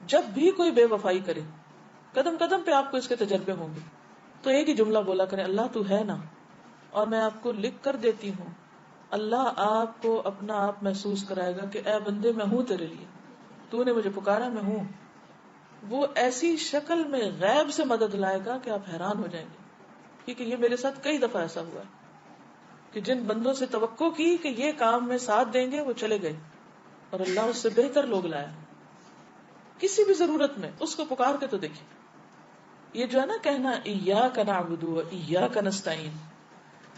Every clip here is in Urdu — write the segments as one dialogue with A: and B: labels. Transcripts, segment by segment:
A: جب بھی کوئی بے وفائی کرے، قدم قدم پہ آپ کو اس کے تجربے ہوں گے، تو ایک ہی جملہ بولا کریں، اللہ تو ہے نا، اور میں آپ کو لکھ کر دیتی ہوں. اللہ آپ کو اپنا آپ محسوس کرائے گا کہ اے بندے میں ہوں تیرے لیے، تو نے مجھے پکارا، میں ہوں. وہ ایسی شکل میں غیب سے مدد لائے گا کہ آپ حیران ہو جائیں گے. کیونکہ یہ میرے ساتھ کئی دفعہ ایسا ہوا ہے کہ جن بندوں سے توقع کی کہ یہ کام میں ساتھ دیں گے وہ چلے گئے، اور اللہ اس سے بہتر لوگ لایا. کسی بھی ضرورت میں اس کو پکار کے تو دیکھیں. یہ جو ہے نا کہنا ایاک نعبد و ایاک نستعین،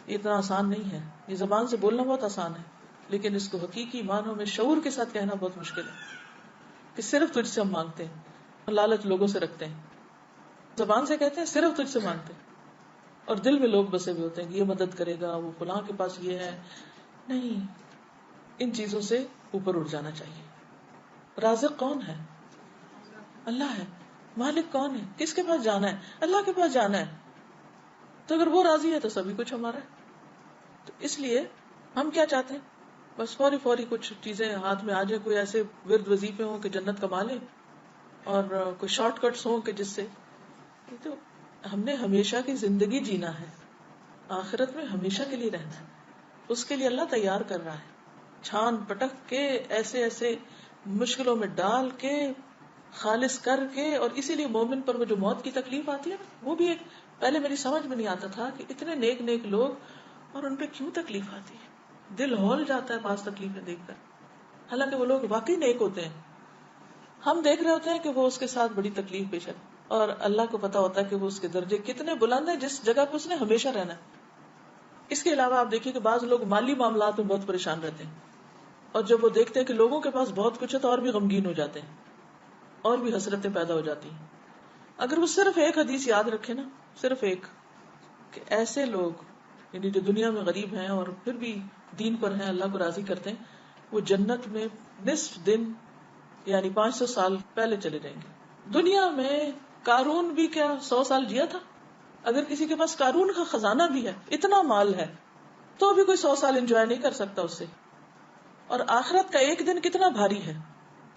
A: یہ اتنا آسان نہیں ہے. یہ زبان سے بولنا بہت آسان ہے، لیکن اس کو حقیقی معنوں میں شعور کے ساتھ کہنا بہت مشکل ہے کہ صرف تجھ سے ہم مانگتے ہیں. لالچ لوگوں سے رکھتے ہیں، زبان سے کہتے ہیں صرف تجھ سے مانگتے ہیں، اور دل میں لوگ بسے ہوئے ہوتے ہیں کہ یہ مدد کرے گا، وہ فلاں کے پاس یہ ہے. نہیں، ان چیزوں سے اوپر اٹھ جانا چاہیے. رازق کون ہے؟ اللہ ہے. مالک کون ہے؟ کس کے پاس جانا ہے؟ اللہ کے پاس جانا ہے. تو اگر وہ راضی ہے تو سبھی کچھ ہمارا ہے. تو اس لیے ہم کیا چاہتے ہیں؟ بس فوری فوری کچھ چیزیں ہاتھ میں آ جائے، کوئی ایسے ورد وظیفے ہوں کہ جنت کما لیں، اور کوئی شارٹ کٹس ہوں کہ جس سے. تو ہم نے ہمیشہ کی زندگی جینا ہے، آخرت میں ہمیشہ کے لیے رہنا ہے. اس کے لیے اللہ تیار کر رہا ہے، چھان پٹک کے ایسے ایسے مشکلوں میں ڈال کے خالص کر کے. اور اسی لیے مومن پر وہ جو موت کی تکلیف آتی ہے نا، وہ بھی ایک پہلے میری سمجھ میں نہیں آتا تھا کہ اتنے نیک نیک لوگ اور ان پہ کیوں تکلیف آتی ہے. دل ہول جاتا ہے بعض تکلیفیں دیکھ کر، حالانکہ وہ لوگ واقعی نیک ہوتے ہیں. ہم دیکھ رہے ہوتے ہیں کہ وہ اس کے ساتھ بڑی تکلیف پیش ہے، اور اللہ کو پتا ہوتا ہے کہ وہ اس کے درجے کتنے بلند ہیں جس جگہ پہ اس نے ہمیشہ رہنا ہے. اس کے علاوہ آپ دیکھیے کہ بعض لوگ مالی معاملات میں بہت پریشان رہتے ہیں، اور جب وہ دیکھتے ہیں کہ لوگوں کے پاس بہت کچھ ہے تو اور بھی غمگین ہو جاتے ہیں، اور بھی حسرتیں پیدا ہو جاتی ہیں. اگر وہ صرف ایک حدیث یاد رکھے نا، صرف ایک، کہ ایسے لوگ یعنی جو دنیا میں غریب ہیں اور پھر بھی دین پر ہیں، اللہ کو راضی کرتے ہیں، وہ جنت میں نصف دن یعنی 500 سال پہلے چلے جائیں گے. دنیا میں قارون بھی کیا 100 سال جیا تھا؟ اگر کسی کے پاس قارون کا خزانہ بھی ہے، اتنا مال ہے، تو بھی کوئی 100 سال انجوائے نہیں کر سکتا اس سے. اور آخرت کا ایک دن کتنا بھاری ہے.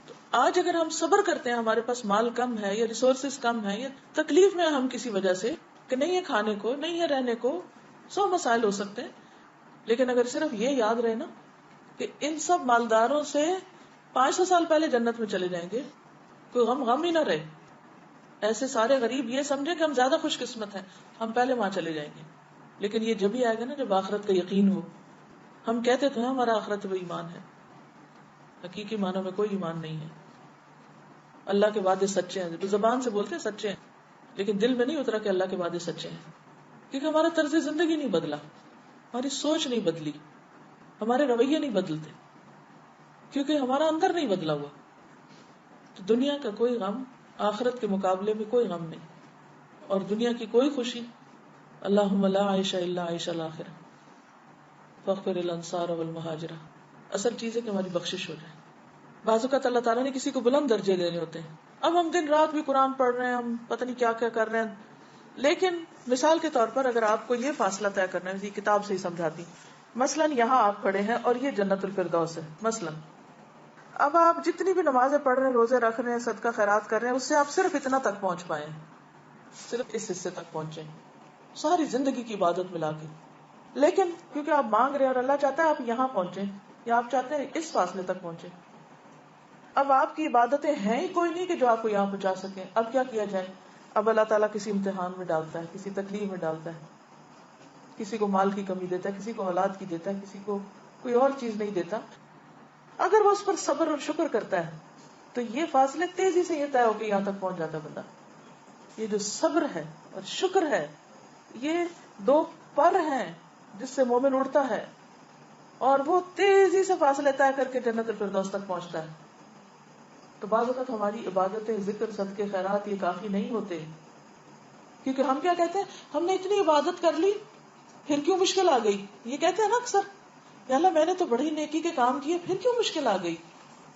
A: تو آج اگر ہم صبر کرتے ہیں، ہمارے پاس مال کم ہے یا ریسورسز کم ہے یا تکلیف میں ہم کسی وجہ سے کہ نہیں ہے کھانے کو، نہیں ہے رہنے کو، 100 مسائل ہو سکتے ہیں، لیکن اگر صرف یہ یاد رہے نا کہ ان سب مالداروں سے 500 سال پہلے جنت میں چلے جائیں گے، کوئی غم ہی نہ رہے. ایسے سارے غریب یہ سمجھے کہ ہم زیادہ خوش قسمت ہیں، ہم پہلے وہاں چلے جائیں گے. لیکن یہ جب ہی آئے گا نا جب آخرت کا یقین ہو. ہم کہتے تو ہیں ہمارا آخرت وہ ایمان ہے، حقیقی معنوں میں کوئی ایمان نہیں ہے. اللہ کے وعدے سچے ہیں، زبان سے بولتے ہیں سچے ہیں، لیکن دل میں نہیں اترا کہ اللہ کے وعدے سچے ہیں. کیونکہ ہمارا طرز زندگی نہیں بدلا، ہماری سوچ نہیں بدلی، ہمارے رویے نہیں بدلتے، کیونکہ ہمارا اندر نہیں بدلا ہوا. تو دنیا کا کوئی غم آخرت کے مقابلے میں کوئی غم نہیں، اور دنیا کی کوئی خوشی. اللہم لا عیش الا عیش الآخرہ فاغفر الانصار والمہاجرہ. اصل چیز ہے کہ ہماری بخشش ہو جائے. بعض اوقات اللہ تعالیٰ نے کسی کو بلند درجے دینے ہوتے ہیں. اب ہم دن رات بھی قرآن پڑھ رہے ہیں، ہم پتہ نہیں کیا کیا کر رہے ہیں، لیکن مثال کے طور پر اگر آپ کو یہ فاصلہ طے کرنا ہے، کتاب سے ہی سمجھاتی، مثلاً یہاں آپ کھڑے ہیں اور یہ جنت الفردوس ہے مثلاً. اب آپ جتنی بھی نمازیں پڑھ رہے ہیں، روزے رکھ رہے ہیں، صدقہ خیرات کر رہے ہیں، اس سے آپ صرف اتنا تک پہنچ پائے ہیں، صرف اس حصے تک پہنچے ساری زندگی کی عبادت ملا کے. لیکن کیونکہ آپ مانگ رہے ہیں اور اللہ چاہتا ہے آپ یہاں پہنچے، یا آپ چاہتے ہیں اس فاصلے تک پہنچے. اب آپ کی عبادتیں ہیں ہی کوئی نہیں کہ جو آپ کو یہاں پہنچا سکیں. اب کیا کیا جائے؟ اب اللہ تعالیٰ کسی امتحان میں ڈالتا ہے، کسی تکلیف میں ڈالتا ہے، کسی کو مال کی کمی دیتا ہے، کسی کو اولاد کی دیتا ہے، کسی کو کوئی اور چیز نہیں دیتا. اگر وہ اس پر صبر اور شکر کرتا ہے تو یہ فاصلے تیزی سے یہ طے ہو کے یہاں تک پہنچ جاتا ہے بندہ. یہ جو صبر ہے اور شکر ہے، یہ دو پر ہیں جس سے مومن اڑتا ہے، اور وہ تیزی سے فاصلے طے کر کے جنت الفردوس تک پہنچتا ہے. تو بعض اوقات ہماری عبادتیں، ذکر، صدقے، خیرات یہ کافی نہیں ہوتے، کیونکہ ہم کیا کہتے ہیں، ہم نے اتنی عبادت کر لی پھر کیوں مشکل آ گئی. یہ کہتے ہیں نا اکثر، یا اللہ میں نے تو بڑی نیکی کے کام کیے پھر کیوں مشکل آ گئی.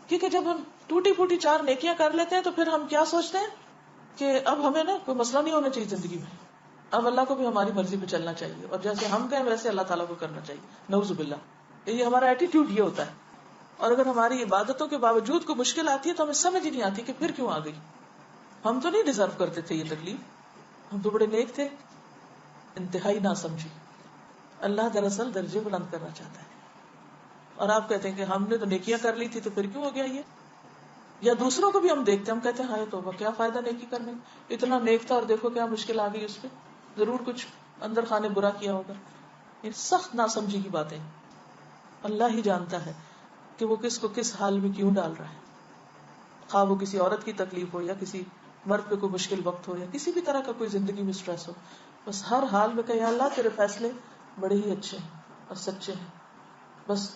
A: کیونکہ جب ہم ٹوٹی پھوٹی 4 نیکیاں کر لیتے ہیں تو پھر ہم کیا سوچتے ہیں کہ اب ہمیں نا کوئی مسئلہ نہیں ہونا چاہیے زندگی میں، اب اللہ کو بھی ہماری مرضی پہ چلنا چاہیے، اور جیسے ہم کہیں ویسے اللہ تعالیٰ کو کرنا چاہیے. نعوذ باللہ، یہ ہمارا ایٹیٹیوڈ یہ ہوتا ہے. اور اگر ہماری عبادتوں کے باوجود کوئی مشکل آتی ہے تو ہمیں سمجھ ہی نہیں آتی کہ پھر کیوں آ گئی. ہم تو نہیں ڈیزرو کرتے تھے یہ تکلیف, ہم تو بڑے نیک تھے. انتہائی نہ سمجھی. اللہ دراصل درجے بلند کرنا چاہتا ہے, اور آپ کہتے ہیں کہ ہم نے تو نیکیاں کر لی تھی تو پھر کیوں ہو گیا یہ. یا دوسروں کو بھی ہم دیکھتے ہیں, ہم کہتے ہیں ہائے توبہ, کیا فائدہ نیکی کرنے, اتنا نیک تھا اور دیکھو کیا مشکل آ گئی اس پہ, ضرور کچھ اندر خانے برا کیا ہوگا. یہ سخت ناسمجھی کی باتیں. اللہ ہی جانتا ہے کہ وہ کس کو کس حال میں کیوں ڈال رہا ہے, خواہ وہ کسی عورت کی تکلیف ہو یا کسی مرد پہ کوئی مشکل وقت ہو یا کسی بھی طرح کا کوئی زندگی میں اسٹریس ہو. بس ہر حال میں کہ یا اللہ تیرے فیصلے بڑے ہی اچھے ہیں اور سچے ہیں, بس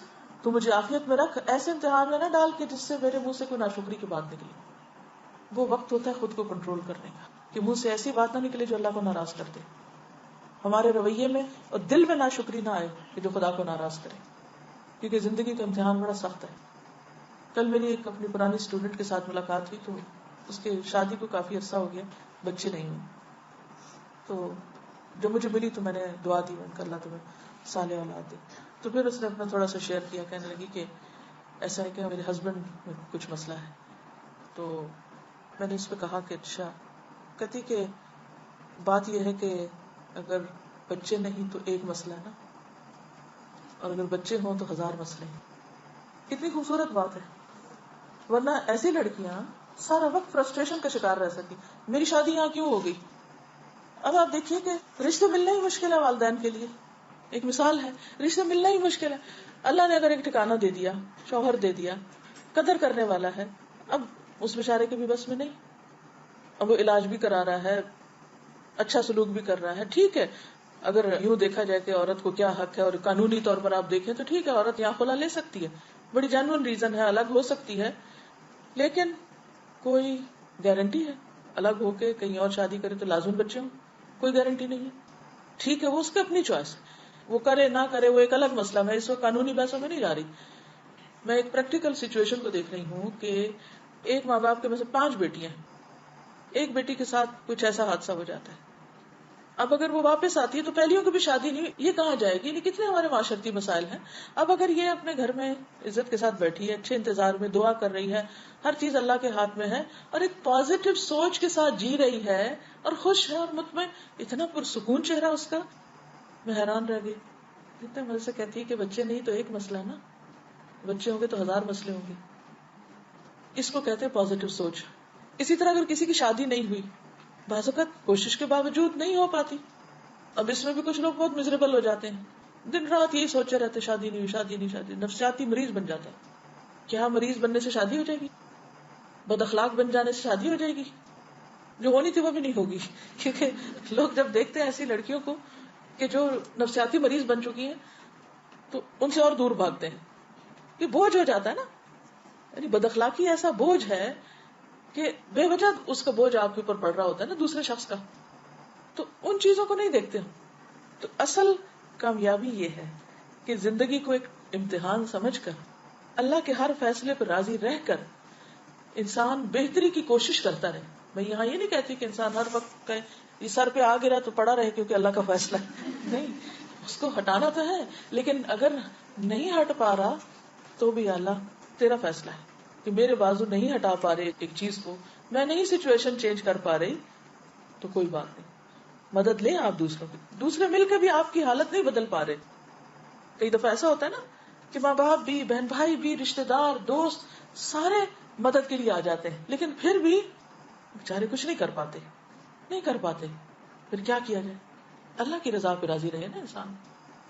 A: تو مجھے عافیت میں رکھ, ایسے امتحان میں نہ ڈال کہ جس سے میرے منہ سے کوئی ناشکری کی بات نکلے. وہ وقت ہوتا ہے خود کو کنٹرول کرنے کا, کہ منہ سے ایسی بات نہ نکلے جو اللہ کو ناراض کر دے, ہمارے رویے میں اور دل میں ناشکری نہ آئے کہ جو خدا کو ناراض کرے, کیونکہ زندگی کا امتحان بڑا سخت ہے. کل میری ایک اپنی پرانی اسٹوڈنٹ کے ساتھ ملاقات ہوئی, تو اس کی شادی کو کافی عرصہ ہو گیا, بچے نہیں ہوئے. تو جب مجھے ملی تو میں نے دعا دی, میں نے کہا اللہ تمہیں صالح اولاد دے. تو پھر اس نے اپنا تھوڑا سا شیئر کیا, کہنے لگی کہ ایسا ہے کہ میرے ہسبینڈ میں کچھ مسئلہ ہے. تو میں نے اس پہ کہا کہ اچھا. کہتی کہ بات یہ ہے کہ اگر بچے نہیں تو ایک مسئلہ ہے نا, اور اگر بچے ہوں تو 1000 مسئلے ہیں. کتنی خوبصورت بات ہے. ورنہ ایسی لڑکیاں سارا وقت فرسٹریشن کا شکار رہ سکتی. میری شادی یہاں کیوں ہو گئی. اب آپ دیکھیے کہ رشتے ملنا ہی مشکل ہے والدین کے لیے. ایک مثال ہے, رشتے ملنا ہی مشکل ہے. اللہ نے اگر ایک ٹھکانہ دے دیا, شوہر دے دیا, قدر کرنے والا ہے, اب اس بیچارے کے بھی بس میں نہیں. اب وہ علاج بھی کرا رہا ہے, اچھا سلوک بھی کر رہا ہے, ٹھیک ہے. اگر یوں دیکھا جائے کہ عورت کو کیا حق ہے, اور قانونی طور پر آپ دیکھیں تو ٹھیک ہے, عورت یہاں خلا لے سکتی ہے, بڑی جینوئن ریزن ہے, الگ ہو سکتی ہے. لیکن کوئی گارنٹی ہے الگ ہو کے کہیں اور شادی کرے تو لازم بچے ہوں؟ کوئی گارنٹی نہیں ہے. ٹھیک ہے, وہ اس کی اپنی چوائس, وہ کرے نہ کرے وہ ایک الگ مسئلہ. میں اس وقت قانونی بحثوں میں نہیں جا رہی, میں ایک پریکٹیکل سچویشن کو دیکھ رہی ہوں کہ ایک ماں باپ کے میں سے 5 بیٹیاں, ایک بیٹی کے ساتھ کچھ ایسا حادثہ ہو جاتا ہے. اب اگر وہ واپس آتی ہے تو پہلیوں کی بھی شادی نہیں, یہ کہاں جائے گی. یہ کتنے ہمارے معاشرتی مسائل ہیں. اب اگر یہ اپنے گھر میں عزت کے ساتھ بیٹھی ہے, اچھے انتظار میں دعا کر رہی ہے, ہر چیز اللہ کے ہاتھ میں ہے, اور ایک پازیٹو سوچ کے ساتھ جی رہی ہے اور خوش ہے اور مطمئن, اتنا پرسکون چہرہ اس کا, میں حیران رہ گئی. اتنے مزے سے کہتی ہے کہ بچے نہیں تو ایک مسئلہ ہے نا, بچے ہوں گے تو 1000 مسئلے ہوں گے. اس کو کہتے ہیں پازیٹو سوچ. اسی طرح اگر کسی کی شادی نہیں ہوئی, بعض اوقات کوشش کے باوجود نہیں ہو پاتی. اب اس میں بھی کچھ لوگ بہت مزریبل ہو جاتے ہیں, دن رات یہی سوچے رہتے شادی نہیں ہوئی, شادی نہیں, شادی, نفسیاتی مریض بن جاتا ہے. کیا مریض بننے سے شادی ہو جائے گی؟ بد اخلاق بن جانے سے شادی ہو جائے گی؟ جو ہونی تھی وہ بھی نہیں ہوگی. کیونکہ لوگ جب دیکھتے ہیں ایسی لڑکیوں کو کہ جو نفسیاتی مریض بن چکی ہیں تو ان سے اور دور بھاگتے ہیں. یہ بوجھ ہو جاتا ہے نا, یعنی بد اخلاقی ایسا بوجھ ہے کہ بے وجہ اس کا بوجھ آپ کے اوپر پڑ رہا ہوتا ہے نا دوسرے شخص کا, تو ان چیزوں کو نہیں دیکھتے ہم. تو اصل کامیابی یہ ہے کہ زندگی کو ایک امتحان سمجھ کر اللہ کے ہر فیصلے پر راضی رہ کر انسان بہتری کی کوشش کرتا رہے. میں یہاں یہ نہیں کہتی کہ انسان ہر وقت کہے یہ سر پہ آ گرا تو پڑا رہے کیونکہ اللہ کا فیصلہ ہے, نہیں, اس کو ہٹانا تو ہے, لیکن اگر نہیں ہٹ پا رہا تو بھی اللہ تیرا فیصلہ ہے کہ میرے بازو نہیں ہٹا پا رہے ایک چیز کو, میں نہیں سچویشن چینج کر پا رہی, تو کوئی بات نہیں, مدد لیں آپ دوسروں کی. دوسرے مل کے بھی آپ کی حالت نہیں بدل پا رہے. کئی دفعہ ایسا ہوتا ہے نا کہ ماں باپ بھی, بہن بھائی بھی, رشتے دار, دوست سارے مدد کے لیے آ جاتے ہیں, لیکن پھر بھی بیچارے کچھ نہیں کر پاتے. پھر کیا کیا جائے؟ اللہ کی رضا پہ راضی رہے نا انسان,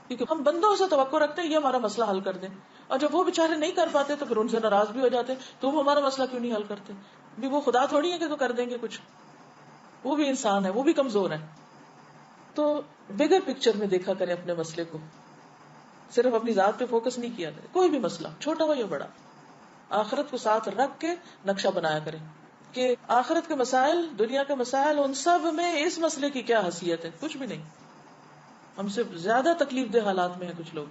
A: کیونکہ ہم بندوں سے توقع رکھتے ہیں یہ ہمارا مسئلہ حل کر دیں, اور جب وہ بیچارے نہیں کر پاتے تو پھر ان سے ناراض بھی ہو جاتے ہیں, تم ہمارا مسئلہ کیوں نہیں حل کرتے. بھی وہ خدا تھوڑی ہے کہ تو کر دیں گے کچھ, وہ بھی انسان ہے, وہ بھی کمزور ہے. تو بگر پکچر میں دیکھا کریں اپنے مسئلے کو, صرف اپنی ذات پہ فوکس نہیں کیا کرے. کوئی بھی مسئلہ چھوٹا ہو یا بڑا, آخرت کو ساتھ رکھ کے نقشہ بنایا کریں کہ آخرت کے مسائل, دنیا کے مسائل, ان سب میں اس مسئلے کی کیا حیثیت ہے. کچھ بھی نہیں, ہم سے زیادہ تکلیف دہ حالات میں ہیں کچھ لوگ.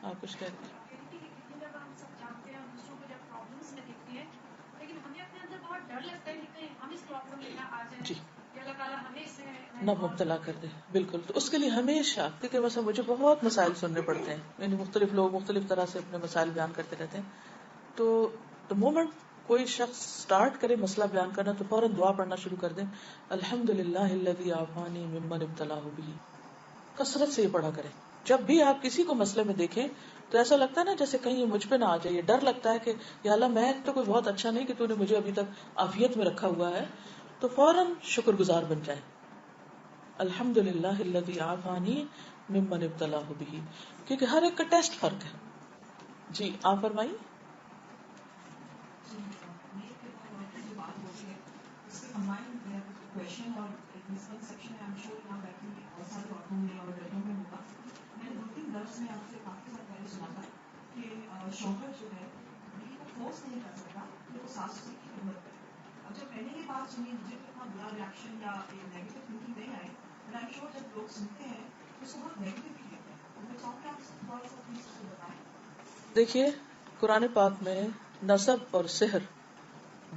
A: آپ کچھ کہہ رہے ہیں؟ جی, نہ مبتلا کر دے. بالکل, تو اس کے لیے ہمیشہ, کیونکہ مثلا مجھے بہت مسائل سننے پڑتے ہیں, یعنی مختلف لوگ مختلف طرح سے اپنے مسائل بیان کرتے رہتے ہیں, تو مومنٹ کوئی شخص سٹارٹ کرے مسئلہ بیان کرنا تو فوراً دعا پڑھنا شروع کر دیں، الحمدللہ الذی عافانی ممن ابتلاہ بہ. کثرت سے یہ پڑھا کریں. جب بھی آپ کسی کو مسئلے میں دیکھیں تو ایسا لگتا ہے نا جیسے کہیں یہ مجھ پہ نہ آ جائے، ڈر لگتا ہے کہ یا اللہ میں تو کوئی بہت اچھا نہیں کہ تو نے مجھے ابھی تک عافیت میں رکھا ہوا ہے، تو فوراً شکر گزار بن جائے. الحمدللہ الذی عافانی ممن ابتلاہ بہ، کیونکہ ہر ایک کا ٹیسٹ فرق ہے. جی آپ فرمائیے.
B: شوہر جو ہے بیوی کو فورس نہیں کر سکتا کہ وہ ساس سسر کی خدمت کرے. اب جب میں نے یہ بات سنی مجھے تو اتنا برا ریئیکشن یا نیگیٹو تھنکنگ نہیں آئی، بٹ آئی ایم شیور جب لوگ سنتے ہیں تو اس کو بہت نیگیٹو لیتے ہیں. تو میں چاہوں گی آپ سے تھوڑا سا پلیز اس کو بتائیں.
A: دیکھیے قرآن پاک میں نسب اور سحر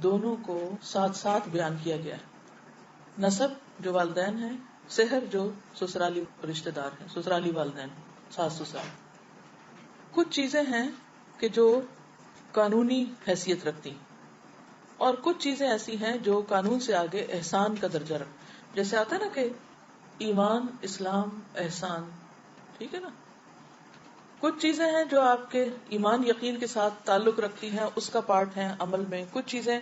A: دونوں کو ساتھ ساتھ بیان کیا گیا ہے. نسب جو والدین ہیں، سحر جو سسرالی رشتہ دار ہیں، سسرالی والدین، ساس سسرال. کچھ چیزیں ہیں کہ جو قانونی حیثیت رکھتی اور کچھ چیزیں ایسی ہیں جو قانون سے آگے احسان کا درجہ رکھ، جیسے آتا ہے نا کہ ایمان، اسلام، احسان. ٹھیک ہے نا. کچھ چیزیں ہیں جو آپ کے ایمان یقین کے ساتھ تعلق رکھتی ہیں، اس کا پارٹ ہے عمل میں. کچھ چیزیں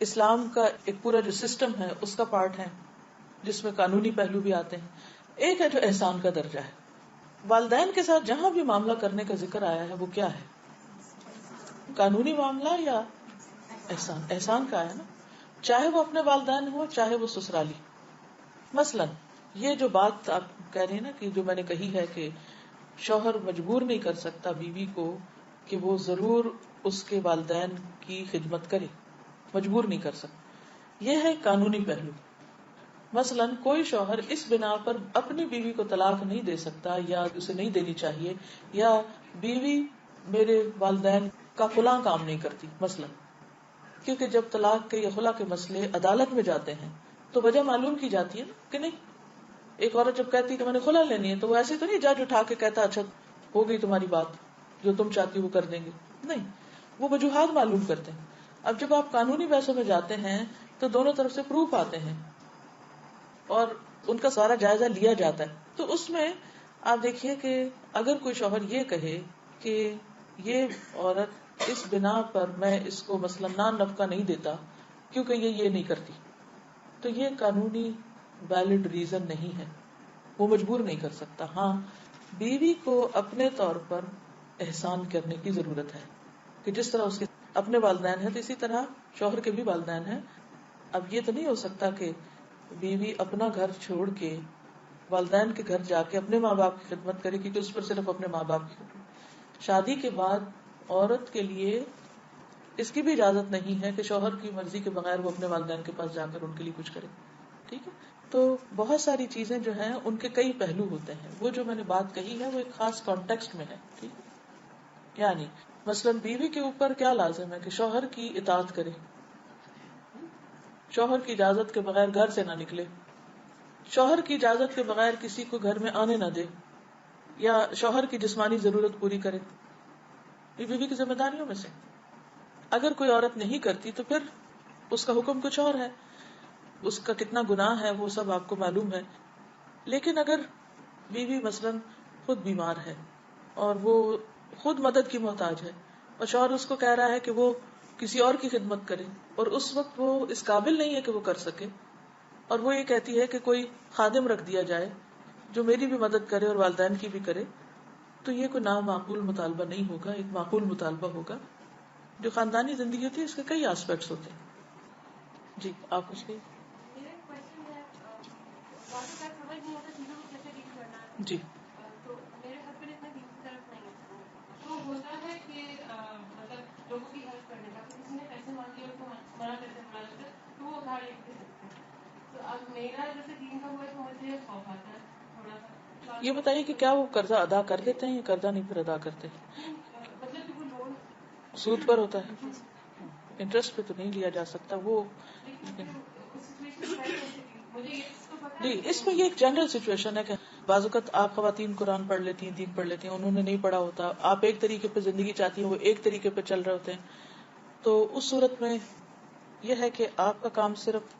A: اسلام کا ایک پورا جو سسٹم ہے اس کا پارٹ ہے جس میں قانونی پہلو بھی آتے ہیں. ایک ہے جو احسان کا درجہ ہے. والدین کے ساتھ جہاں بھی معاملہ کرنے کا ذکر آیا ہے وہ کیا ہے؟ قانونی معاملہ یا احسان؟ احسان کا ہے نا، چاہے وہ اپنے والدین ہو چاہے وہ سسرالی. مثلا یہ جو بات آپ کہہ رہے ہیں نا کہ جو میں نے کہی ہے کہ شوہر مجبور نہیں کر سکتا بیوی کو کہ وہ ضرور اس کے والدین کی خدمت کرے، مجبور نہیں کر سکتا. یہ ہے قانونی پہلو. مثلا کوئی شوہر اس بنا پر اپنی بیوی کو طلاق نہیں دے سکتا یا اسے نہیں دینی چاہیے، یا بیوی میرے والدین کا فلاں کام نہیں کرتی مثلا، کیونکہ جب طلاق کے یا خلا کے مسئلے عدالت میں جاتے ہیں تو وجہ معلوم کی جاتی ہے نا کہ نہیں. ایک عورت جب کہتی ہے کہ میں نے خلا لینی ہے تو وہ ایسے تو نہیں جج اٹھا کے کہتا اچھا ہو گئی تمہاری بات، جو تم چاہتی وہ کر دیں گے. نہیں، وہ وجوہات معلوم کرتے ہیں. اب جب آپ قانونی بحثوں میں جاتے ہیں تو دونوں طرف سے پروف آتے ہیں اور ان کا سارا جائزہ لیا جاتا ہے. تو اس میں آپ دیکھیے کہ اگر کوئی شوہر یہ کہے کہ یہ عورت اس بنا پر میں اس کو مثلا نان نفقہ نہیں دیتا کیونکہ یہ نہیں کرتی، تو یہ قانونی ویلڈ ریزن نہیں ہے، وہ مجبور نہیں کر سکتا. ہاں بیوی کو اپنے طور پر احسان کرنے کی ضرورت ہے کہ جس طرح اس کے اپنے والدین ہیں تو اسی طرح شوہر کے بھی والدین ہیں. اب یہ تو نہیں ہو سکتا کہ بیوی اپنا گھر چھوڑ کے والدین کے گھر جا کے اپنے ماں باپ کی خدمت کرے، کیونکہ اس پر صرف اپنے ماں باپ کی خدمت. شادی کے بعد عورت کے لیے اس کی بھی اجازت نہیں ہے کہ شوہر کی مرضی کے بغیر وہ اپنے والدین کے پاس جا کر ان کے لیے کچھ کرے. ٹھیک ہے. تو بہت ساری چیزیں جو ہیں ان کے کئی پہلو ہوتے ہیں. وہ جو میں نے بات کہی ہے وہ ایک خاص کانٹیکسٹ میں ہے. ٹھیک ہے. یعنی مثلاً بیوی کے اوپر کیا لازم ہے کہ شوہر کی اطاعت کرے، شوہر کی اجازت کے بغیر گھر سے نہ نکلے، شوہر کی اجازت کے بغیر کسی کو گھر میں آنے نہ دے، یا شوہر کی جسمانی ضرورت پوری کرے. یہ بیوی کی ذمہ داریوں میں سے. اگر کوئی عورت نہیں کرتی تو پھر اس کا حکم کچھ اور ہے، اس کا کتنا گناہ ہے وہ سب آپ کو معلوم ہے. لیکن اگر بیوی مثلاً خود بیمار ہے اور وہ خود مدد کی محتاج ہے اور شوہر اس کو کہہ رہا ہے کہ وہ کسی اور کی خدمت کرے اور اس وقت وہ اس قابل نہیں ہے کہ وہ کر سکے، اور وہ یہ کہتی ہے کہ کوئی خادم رکھ دیا جائے جو میری بھی مدد کرے اور والدین کی بھی کرے، تو یہ کوئی نامعقول مطالبہ نہیں ہوگا، ایک معقول مطالبہ ہوگا. جو خاندانی زندگی ہوتی ہے اس کے کئی آسپیکٹس ہوتے ہیں. جی آپ کچھ کہیں. جی
B: تو میرے ہسبینڈ اتنے دین کی طرف نہیں ہے، تو ہوتا ہے کہ مطلب لوگوں کی ہیلپ کرنے کا، تو کسی نے پیسے مانگ لیے ان کو منع کرتے تو وہ ادھار لے کے سکتے ہیں. تو اب میرا جیسے دین کا ہوا تو مجھے خوف آتا ہے تھوڑا سا.
A: یہ بتائیے کہ کیا وہ قرضہ ادا کر دیتے ہیں یا قرضہ نہیں پھر ادا کرتے؟
B: مطلب کہ وہ لون
A: سود پر ہوتا ہے، انٹرسٹ پہ تو نہیں لیا جا سکتا وہ. جی اس میں یہ ایک جنرل سچویشن ہے کہ بعض اوقات آپ خواتین قرآن پڑھ لیتی ہیں، دین پڑھ لیتی ہیں، انہوں نے نہیں پڑھا ہوتا، آپ ایک طریقے پہ زندگی چاہتی ہیں، وہ ایک طریقے پہ چل رہے ہوتے ہیں، تو اس صورت میں یہ ہے کہ آپ کا کام صرف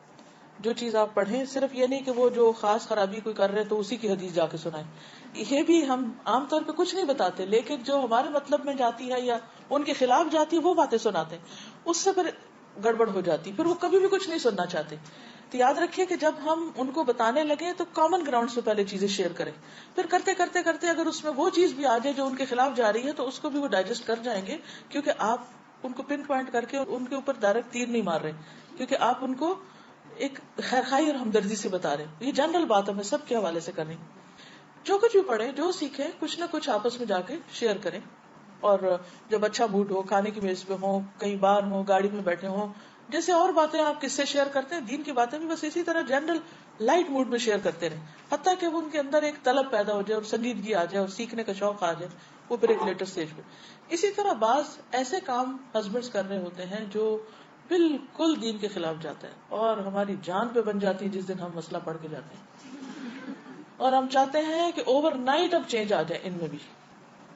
A: جو چیز آپ پڑھیں، صرف یہ نہیں کہ وہ جو خاص خرابی کوئی کر رہے تو اسی کی حدیث جا کے سنائیں. یہ بھی ہم عام طور پہ کچھ نہیں بتاتے، لیکن جو ہمارے مطلب میں جاتی ہے یا ان کے خلاف جاتی ہے وہ باتیں سناتے ہیں، اس سے پھر گڑبڑ ہو جاتی، پھر وہ کبھی بھی کچھ نہیں سننا چاہتے. تو یاد رکھیے کہ جب ہم ان کو بتانے لگے تو کامن گراؤنڈ سے پہلے چیزیں شیئر کریں، پھر کرتے کرتے کرتے اگر اس میں وہ چیز بھی آ جائے جو ان کے خلاف جا رہی ہے تو اس کو بھی وہ ڈائجسٹ کر جائیں گے، کیونکہ آپ ان کو پن پوائنٹ کر کے ان کے اوپر ڈائریکٹ تیر نہیں مار رہے، کیونکہ آپ ان کو ایک خیرخائی اور ہمدردی سے بتا رہے ہیں. یہ جنرل بات ہے، میں سب کے حوالے سے کر رہی ہوں. جو کچھ بھی پڑھیں، جو سیکھیں، کچھ نہ کچھ آپس میں جا کے شیئر کریں. اور جب اچھا موڈ ہو، کھانے کی میز پہ ہوں، کہیں باہر ہوں، گاڑی میں بیٹھے ہوں، جیسے اور باتیں آپ کس سے شیئر کرتے ہیں، دین کی باتیں بھی بس اسی طرح جنرل لائٹ موڈ میں شیئر کرتے رہیں، حتیٰ کہ وہ ان کے اندر ایک طلب پیدا ہو جائے اور سنجیدگی آ جائے اور سیکھنے کا شوق آ جائے، وہ پھر ایک لیٹر سٹیج پہ. اسی طرح بعض ایسے کام ہسبینڈز کر رہے ہوتے ہیں جو بالکل دین کے خلاف جاتا ہے اور ہماری جان پہ بن جاتی ہے جس دن ہم مسئلہ پڑھ کے جاتے ہیں، اور ہم چاہتے ہیں کہ اوور نائٹ اب چینج آ جائے ان میں بھی.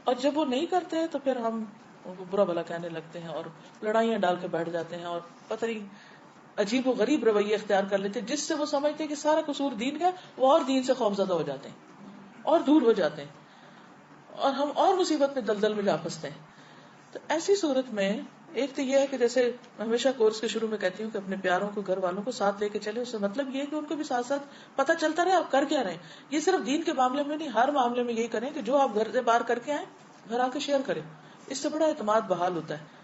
A: اور جب وہ نہیں کرتے ہیں تو پھر ہم ان کو برا بھلا کہنے لگتے ہیں اور لڑائیاں ڈال کے بیٹھ جاتے ہیں اور پتہ نہیں عجیب و غریب رویے اختیار کر لیتے ہیں، جس سے وہ سمجھتے ہیں کہ سارا قصور دین کا، وہ اور دین سے خوفزدہ ہو جاتے ہیں اور دور ہو جاتے ہیں اور ہم اور مصیبت میں دلدل میں جا پھنستے ہیں. تو ایسی صورت میں ایک تو یہ ہے کہ جیسے میں ہمیشہ کورس کے شروع میں کہتی ہوں کہ اپنے پیاروں کو، گھر والوں کو ساتھ لے کے چلے. اس سے مطلب یہ ہے کہ ان کو بھی ساتھ ساتھ پتہ چلتا رہے آپ کر کیا رہے ہیں. یہ صرف دین کے معاملے میں نہیں، ہر معاملے میں یہی کریں کہ جو آپ گھر سے باہر کر کے آئیں گھر آ کے شیئر کریں. اس سے بڑا اعتماد بحال ہوتا ہے،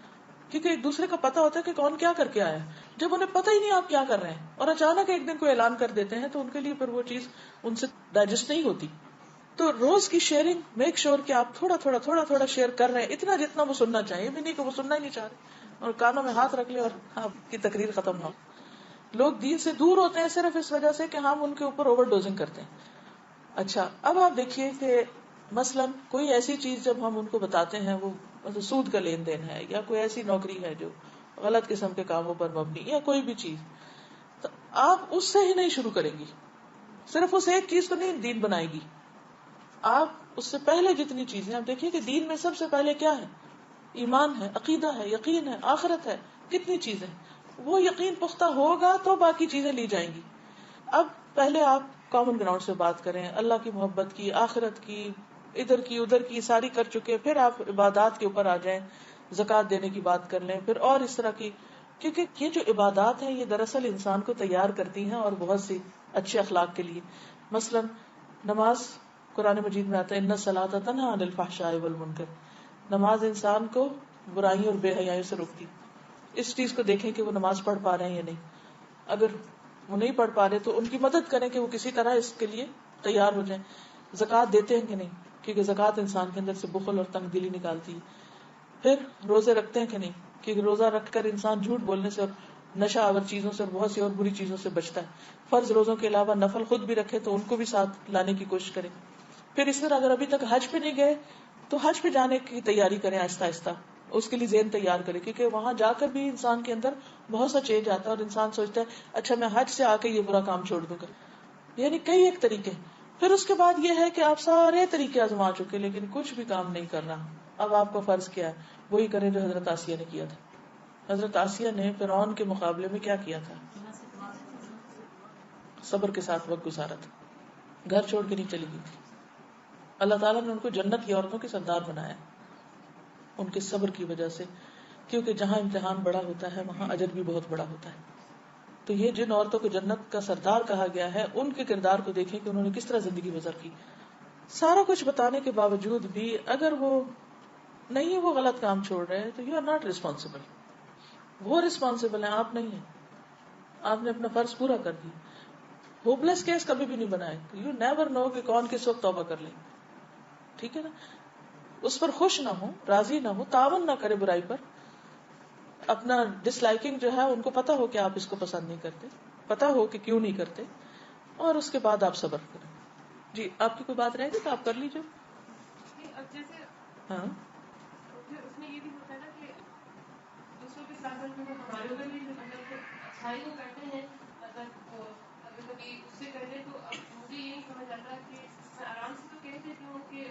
A: کیونکہ ایک دوسرے کا پتہ ہوتا ہے کہ کون کیا کر کے آیا ہے. جب انہیں پتہ ہی نہیں آپ کیا کر رہے ہیں اور اچانک ایک دن کوئی اعلان کر دیتے ہیں تو ان کے لیے پھر وہ چیز ان سے ڈائجسٹ نہیں ہوتی. تو روز کی شیئرنگ، میک شور کہ آپ تھوڑا تھوڑا تھوڑا تھوڑا شیئر کر رہے ہیں، اتنا جتنا وہ سننا چاہیے. بھی نہیں کہ وہ سننا ہی نہیں چاہ رہے اور کانوں میں ہاتھ رکھ لے اور آپ کی تقریر ختم ہو. لوگ دین سے دور ہوتے ہیں صرف اس وجہ سے کہ ہم ان کے اوپر اوور ڈوزنگ کرتے ہیں. اچھا، اب آپ دیکھیے کہ مثلاً کوئی ایسی چیز جب ہم ان کو بتاتے ہیں، وہ سود کا لین دین ہے یا کوئی ایسی نوکری ہے جو غلط قسم کے کاموں پر مبنی، یا کوئی بھی چیز، تو آپ اس سے ہی نہیں شروع کریں گی. صرف اس ایک چیز کو نہیں دین بنائے گی. آپ اس سے پہلے جتنی چیزیں، آپ دیکھیے کہ دین میں سب سے پہلے کیا ہے؟ ایمان ہے، عقیدہ ہے، یقین ہے، آخرت ہے. کتنی چیزیں، وہ یقین پختہ ہوگا تو باقی چیزیں لی جائیں گی. اب پہلے آپ کامن گراؤنڈ سے بات کریں، اللہ کی محبت کی، آخرت کی، ادھر کی ادھر کی ساری کر چکے، پھر آپ عبادات کے اوپر آ جائیں، زکوٰۃ دینے کی بات کر لیں، پھر اور اس طرح کی. کیونکہ یہ جو عبادات ہیں یہ دراصل انسان کو تیار کرتی ہیں اور بہت سی اچھے اخلاق کے لیے. مثلا نماز، قرآن مجید میں آتا ہے ان الصلاۃ تنہی عن الفحشاء والمنکر. نماز انسان کو برائیوں اور بے حیائی سے روکتی. اس چیز کو دیکھیں کہ وہ نماز پڑھ پا رہے ہیں یا نہیں. اگر وہ نہیں پڑھ پا رہے تو ان کی مدد کریں کہ وہ کسی طرح اس کے لیے تیار ہو جائیں. زکوٰۃ دیتے ہیں کہ نہیں، کیونکہ زکوٰۃ انسان کے اندر سے بخل اور تنگ دلی نکالتی ہے. پھر روزے رکھتے ہیں کہ نہیں، کیونکہ روزہ رکھ کر انسان جھوٹ بولنے سے اور نشہ آور چیزوں سے اور بہت سی اور بری چیزوں سے بچتا ہے. فرض روزوں کے علاوہ نفل خود بھی رکھے تو ان کو بھی ساتھ لانے کی کوشش کریں. پھر اس طرح اگر ابھی تک حج پہ نہیں گئے تو حج پہ جانے کی تیاری کریں آہستہ آہستہ، اس کے لیے ذہن تیار کریں، کیونکہ وہاں جا کر بھی انسان کے اندر بہت سا چینج آتا ہے اور انسان سوچتا ہے اچھا میں حج سے آ کے یہ برا کام چھوڑ دوں گا. یعنی کئی ایک طریقے. پھر اس کے بعد یہ ہے کہ آپ سارے طریقے آزما چکے لیکن کچھ بھی کام نہیں کرنا. اب آپ کا فرض کیا ہے؟ وہی کریں جو حضرت آسیہ نے کیا تھا. حضرت آسیہ نے فرعون کے مقابلے میں کیا کیا تھا؟ صبر کے ساتھ وقت گزارا تھا، گھر چھوڑ کے نہیں چلی گئی تھی. اللہ تعالیٰ نے ان کو جنت کی عورتوں کے سردار بنایا ان کے صبر کی وجہ سے، کیونکہ جہاں امتحان بڑا ہوتا ہے وہاں اجر بھی بہت بڑا ہوتا ہے. تو یہ جن عورتوں کو جنت کا سردار کہا گیا ہے ان کے کردار کو دیکھیں کہ انہوں نے کس طرح زندگی گزر کی. سارا کچھ بتانے کے باوجود بھی اگر وہ نہیں، وہ غلط کام چھوڑ رہے ہیں تو یو آر ناٹ ریسپانسبل. وہ ریسپانسبل ہیں، آپ نہیں ہیں. آپ نے اپنا فرض پورا کر دیا. ہوپلیس کیس کبھی بھی نہیں بنائے. یو نیور نو کہ کون کس وقت توبہ کر لے. ٹھیک ہے نا؟ اس پر خوش نہ ہو، راضی نہ ہو، تعاون نہ کرے برائی پر. اپنا ڈس لائکنگ جو ہے ان کو پتا ہو کہ آپ اس کو پسند نہیں کرتے، پتا ہو کہ کیوں نہیں کرتے، اور اس کے بعد آپ صبر کریں. جی آپ کی کوئی بات رہے گی تو آپ کر لیجیے.
B: اب جیسے
A: ہاں
B: پھر اس میں یہ بھی ہوتا ہے نا کہ دوسروں کے ساتھ ساتھ ہمارے ادھر بھی مطلب اچھائی وہ کرتے ہیں، مطلب اگر کبھی اس سے کہہ دے تو اب مجھے یہ نہیں سمجھ آتا کہ میں آرام سے تو کہہ دیتی ہوں کہ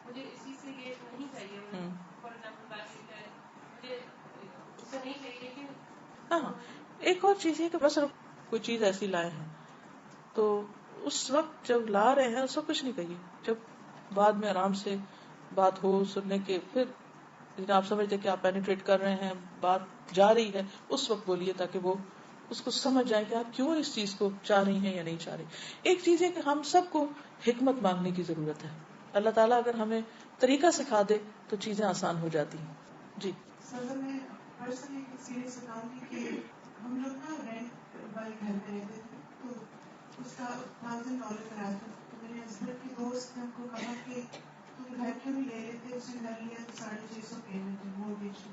B: مجھے اس چیز سے یہ نہیں چاہیے، فار ایگزامپل بات ہے مجھے اس سے نہیں چاہیے، لیکن
A: ہاں ایک اور چیز ہے کہ بس کوئی چیز ایسی لائے ہیں تو اس وقت جب لا رہے ہیں اس وقت کچھ نہیں کہیے، جب بعد میں آرام سے بات ہو سننے کے پھر آپ سمجھتے کہ آپ پینیٹریٹ کر رہے ہیں، بات جا رہی ہے، اس وقت بولیے تاکہ وہ اس کو سمجھ جائے کہ آپ کیوں اس چیز کو چاہ رہی ہیں یا نہیں چاہ رہی۔ ایک چیز ہے کہ ہم سب کو حکمت مانگنے کی ضرورت ہے، اللہ تعالیٰ اگر ہمیں طریقہ سکھا دے تو چیزیں آسان ہو جاتی ہیں۔ جی
C: سر میں پرسنل ایک ایکسپیرینس بتاؤں گی کہ ہم لوگ نا رینٹ والے گھر میں رہتے تھے، تو اس کا $1,000 کرایہ تھا۔ تو میرے ہسبینڈ کے دوست نے ہم کو کہا کہ تم گھر کیوں نہیں لے لیتے، اس نے گھر لیا تو $650 پیمنٹ ہے مورگیج کی۔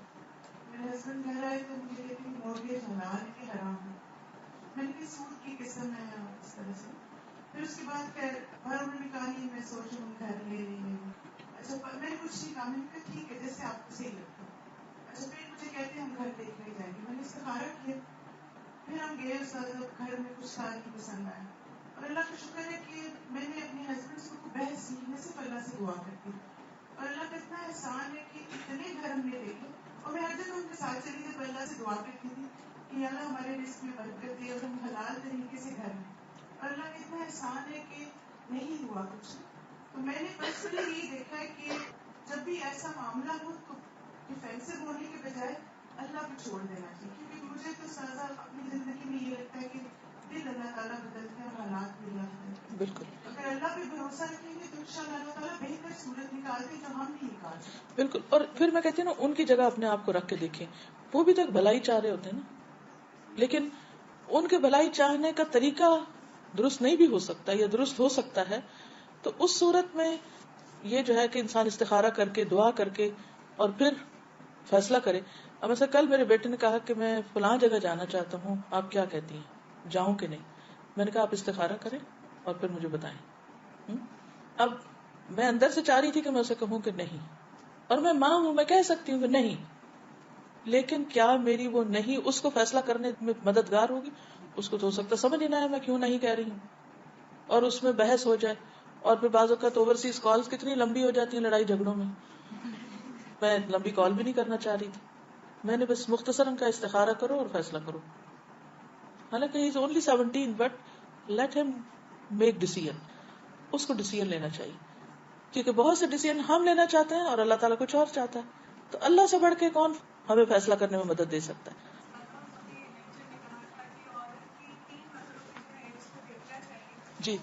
C: میرے ہسبینڈ گھر آئے تو مجھے کہتے ہیں مورگیج حلال ہے کہ حرام ہے، میں نے کہا سود کی قسم ہے اس طرح سے۔ پھر اس کے بعد خیر انہوں نے کہا نہیں میں سوچ رہا ہوں گھر لے لیں گے۔ اچھا میں نے کچھ نہیں کہا، میں نے کہا ٹھیک ہے جیسے آپ کو صحیح لگتا ہے۔ اچھا پھر مجھے کہتے ہیں ہم گھر دیکھنے جائیں گے، میں نے استخارہ کیا، پھر ہم گئے، اس وقت گھر میں کچھ سال کی پسند آیا، اور اللہ کا شکر ہے کہ میں نے اپنے ہسبینڈ سے کوئی بحث نہیں، میں صرف اللہ سے دعا کرتی ہوں، اور اللہ کا اتنا احسان ہے کہ اتنے گھر ہم نے دیکھے، اور میں ہر جگہ ان کے ساتھ چلی جب اللہ سے دعا کرتی تھی کہ اللہ ہمارے رزق میں برکت دے اور ہم حلال طریقے سے گھر لیں، اور اللہ کا اتنا احسان ہے کہ نہیں ہوا کچھ۔ تو میں نے پرسنلی یہ دیکھا ہے کہ جب بھی ایسا معاملہ ہو تو ڈیفینسو ہونے کے بجائے اللہ کو چھوڑ دینا چاہیے، کیونکہ مجھے تو سازا اپنی زندگی میں یہ لگتا ہے کہ دل اللہ تعالیٰ بدلتے ہیں اور حالات بھی اللہ بدلتے ہیں۔
A: بالکل
C: اگر اللہ پہ بھروسہ رکھیں گے تو انشاءاللہ اللہ تعالیٰ بہتر صورت نکالتے ہیں جو ہم نہیں نکال سکتے۔
A: بالکل، اور پھر میں کہتی ہوں نا ان کی جگہ اپنے آپ کو رکھ کے دیکھیں، وہ بھی تو ایک بھلائی چاہ رہے ہوتے ہیں نا، لیکن ان کے بھلائی چاہنے کا طریقہ درست نہیں بھی ہو سکتا یا درست ہو سکتا ہے، تو اس صورت میں یہ جو ہے کہ انسان استخارہ کر کے دعا کر کے اور پھر فیصلہ کرے۔ اب ایسا کل میرے بیٹے نے کہا کہ میں فلاں جگہ جانا چاہتا ہوں، آپ کیا کہتی ہیں، جاؤں کہ نہیں؟ میں نے کہا آپ استخارہ کریں اور پھر مجھے بتائیں۔ اب میں اندر سے چاہ رہی تھی کہ میں اسے کہوں کہ نہیں، اور میں ماں ہوں، میں کہہ سکتی ہوں کہ نہیں، لیکن کیا میری وہ نہیں اس کو فیصلہ کرنے میں مددگار ہوگی؟ اس کو تو ہو سکتا سمجھ ہی نہ آئے میں کیوں نہیں کہہ رہی ہوں، اور اس میں بحث ہو جائے، اور پھر بعض اوقات اوورسیز کالز کتنی لمبی ہو جاتی ہیں لڑائی جھگڑوں میں۔ میں لمبی کال بھی نہیں کرنا چاہ رہی تھی، میں نے بس مختصراً کا استخارہ کرو اور فیصلہ کرو، حالانکہ ہی از اونلی 17 بٹ لیٹ ہم میک ڈیسیژن، اس کو ڈیسیژن لینا چاہیے، کیونکہ بہت سے ڈیسیژن ہم لینا چاہتے ہیں اور اللہ تعالیٰ کچھ اور چاہتا ہے، تو اللہ سے بڑھ کے کون ہمیں فیصلہ کرنے میں مدد دے سکتا ہے؟ جی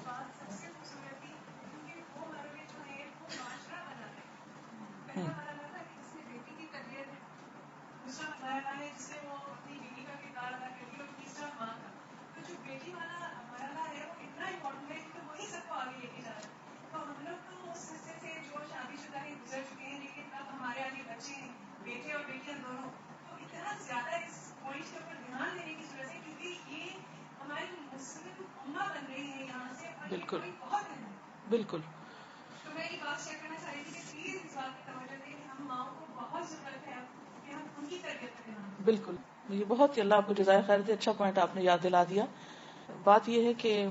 C: دوسرا بتایا ہے جس میں وہ اپنی بیٹی کا کردار ادا کرتی ہے اور تیسرا ماں کا، تو جو بیٹی والا مرحلہ ہے وہ اتنا امپورٹنٹ ہے کیونکہ وہی سب کو آگے لے کے جا رہا ہے۔ تو ہم لوگ تو اس حصے سے جو شادی شدہ ہے گزر چکے ہیں، لیکن اب ہمارے آگے بچے ہیں، بیٹے اور بیٹیاں دونوں، تو اتنا زیادہ اس پوائنٹ کے اوپر دھیان دینے کی ضرورت ہے کیونکہ یہ ہماری مسلم امہ بن رہی ہے یہاں سے، اور یہ
A: بالکل
C: پوائنٹ بہت اہم ہے۔
A: بالکل
C: تو میں یہ بات شیئر کرنا چاہ رہی تھی کہ پلیز اس بات کی توجہ دیں کہ ہم ماؤں کو بہت ضرورت ہے کہ ہم ان کی تربیت پر دھیان دیں۔
A: بالکل، یہ بہت ہی اللہ آپ کو جزائے خیر دے، اچھا پوائنٹ آپ نے یاد دلا دیا۔ بات یہ ہے کہ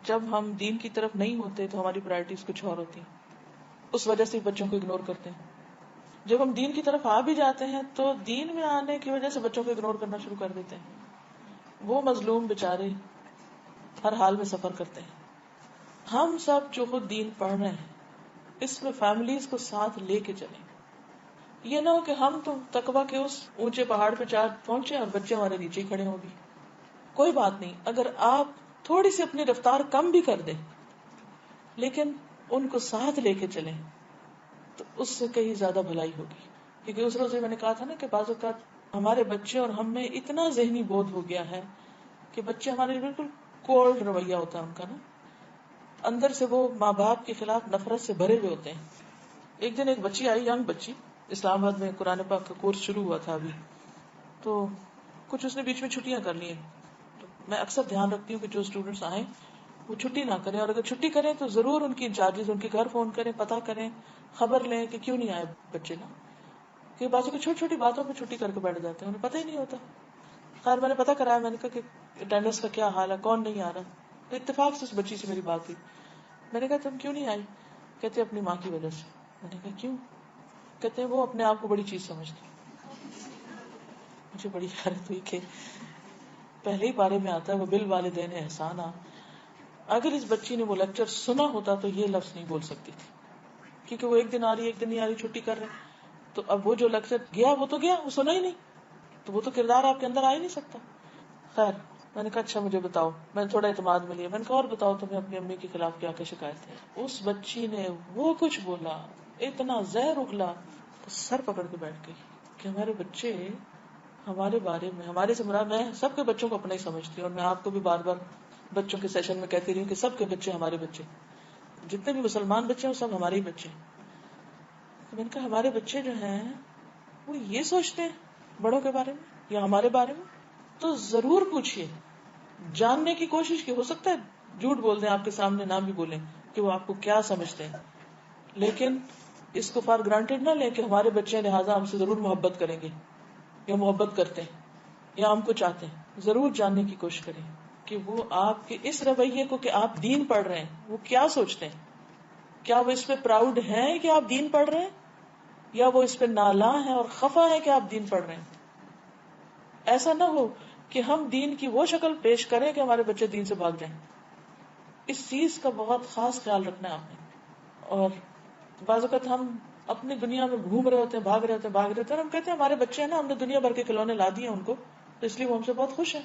A: جب ہم دین کی طرف نہیں ہوتے تو ہماری پرائرٹیز کچھ اور ہوتی ہیں، اس وجہ سے بچوں کو اگنور کرتے ہیں۔ جب ہم دین کی طرف آ بھی جاتے ہیں تو دین میں آنے کی وجہ سے بچوں کو اگنور کرنا شروع کر دیتے ہیں، وہ مظلوم بیچارے ہر حال میں سفر کرتے ہیں۔ ہم سب جو خود دین پڑھ رہے ہیں اس میں فیملیز کو ساتھ لے کے چلیں، یہ نہ ہو کہ ہم تو تقویٰ کے اس اونچے پہاڑ پہ پہنچے اور بچے ہمارے نیچے ہی کھڑے ہوں گے۔ کوئی بات نہیں، اگر آپ تھوڑی سی اپنی رفتار کم بھی کر دیں لیکن ان کو ساتھ لے کے چلیں تو اس سے کہیں زیادہ بھلائی ہوگی، کیونکہ اس روز میں نے کہا تھا نا کہ بعض اوقات ہمارے بچے اور ہم میں اتنا ذہنی بودھ ہو گیا ہے کہ بچے ہمارے بالکل کولڈ رویہ ہوتا ہے ان کا نا، اندر سے وہ ماں باپ کے خلاف نفرت سے بھرے ہوئے ہوتے ہیں۔ ایک دن ایک بچی آئی، ینگ بچی، اسلام آباد میں قرآن پاک کا کورس شروع ہوا تھا ابھی، تو کچھ اس نے بیچ میں چھٹیاں کر لی ہیں، تو میں اکثر دھیان رکھتی ہوں کہ جو اسٹوڈینٹس آئیں وہ چھٹی نہ کریں، اور اگر چھٹی کریں تو ضرور ان کی انچارجز ان کے گھر فون کریں، پتہ کریں، خبر لیں کہ کیوں نہیں آئے بچے نا، کہ بازو کو چھوٹی چھوٹی باتوں پہ چھٹی کر کے بیٹھ جاتے ہیں، انہیں پتہ ہی نہیں ہوتا۔ خیر میں نے پتہ کرایا، میں نے کہا کہ اٹینڈنس کا کیا حال ہے، کون نہیں آ رہا، تو اتفاق سے اس بچی سے میری بات ہوئی. میں نے کہا تم کیوں نہیں آئی؟ کہتے اپنی ماں کی وجہ سے. میں نے کہا کیوں؟ کہتے ہیں وہ اپنے آپ کو بڑی چیز سمجھتی. مجھے بڑی حیرت ہوئی کہ پہلے ہی بارے میں آتا ہے وہ بالوالدین احسانا. اگر اس بچی نے وہ لیکچر سنا ہوتا تو یہ لفظ نہیں بول سکتی تھی, کیونکہ وہ ایک دن آ رہی ایک دن نہیں آ رہی, چھٹی کر رہے. تو اب وہ جو لیکچر گیا وہ تو گیا, وہ سنا ہی نہیں, تو وہ تو کردار آپ کے اندر آ ہی نہیں سکتا. خیر میں نے کہا اچھا مجھے بتاؤ. میں نے تھوڑا اعتماد میں لیا. میں نے کہا اور بتاؤ تمہیں اپنی امی کے خلاف کیا کیا شکایت ہے. اس بچی نے وہ کچھ بولا, اتنا زہر اگلا, تو سر پکڑ کے بیٹھ گئی کہ ہمارے بچے ہمارے بارے میں, ہمارے سے مراد میں سب کے بچوں کو اپنا ہی سمجھتی ہوں, اور میں آپ کو بھی بار بار بچوں کے سیشن میں کہتی رہی ہوں کہ سب کے بچے ہمارے بچے, جتنے بھی مسلمان بچے ہیں وہ سب ہمارے ہی بچے. تو میں نے کہا ہمارے بچے جو ہیں وہ یہ سوچتے ہیں بڑوں کے بارے میں یا ہمارے بارے میں, تو ضرور پوچھئے, جاننے کی کوشش کی. ہو سکتا ہے جھوٹ بول دیں آپ کے سامنے, نہ بھی بولیں کہ وہ آپ کو کیا سمجھتے ہیں, لیکن اس کو فار گرانٹیڈ نہ لیں کہ ہمارے بچے لہٰذا ہم سے ضرور محبت کریں گے یا محبت کرتے ہیں یا ہم کو چاہتے ہیں. ضرور جاننے کی کوشش کریں کہ وہ آپ کے اس رویے کو کہ آپ دین پڑھ رہے ہیں وہ کیا سوچتے ہیں. کیا وہ اس پہ پراؤڈ ہیں کہ آپ دین پڑھ رہے ہیں, یا وہ اس پہ نالاں ہیں اور خفا ہے کہ آپ دین پڑھ رہے ہیں. ایسا نہ ہو کہ ہم دین کی وہ شکل پیش کریں کہ ہمارے بچے دین سے بھاگ جائیں. اس چیز کا بہت خاص خیال رکھنا ہے آپ نے. اور بعض اوقات ہم اپنی دنیا میں گھوم رہے ہوتے ہیں, بھاگ رہے ہوتے ہیں, اور ہم کہتے ہیں ہمارے بچے ہیں نا, ہم نے دنیا بھر کے کھلونے لا دیے ان کو, تو اس لیے وہ ہم سے بہت خوش ہیں,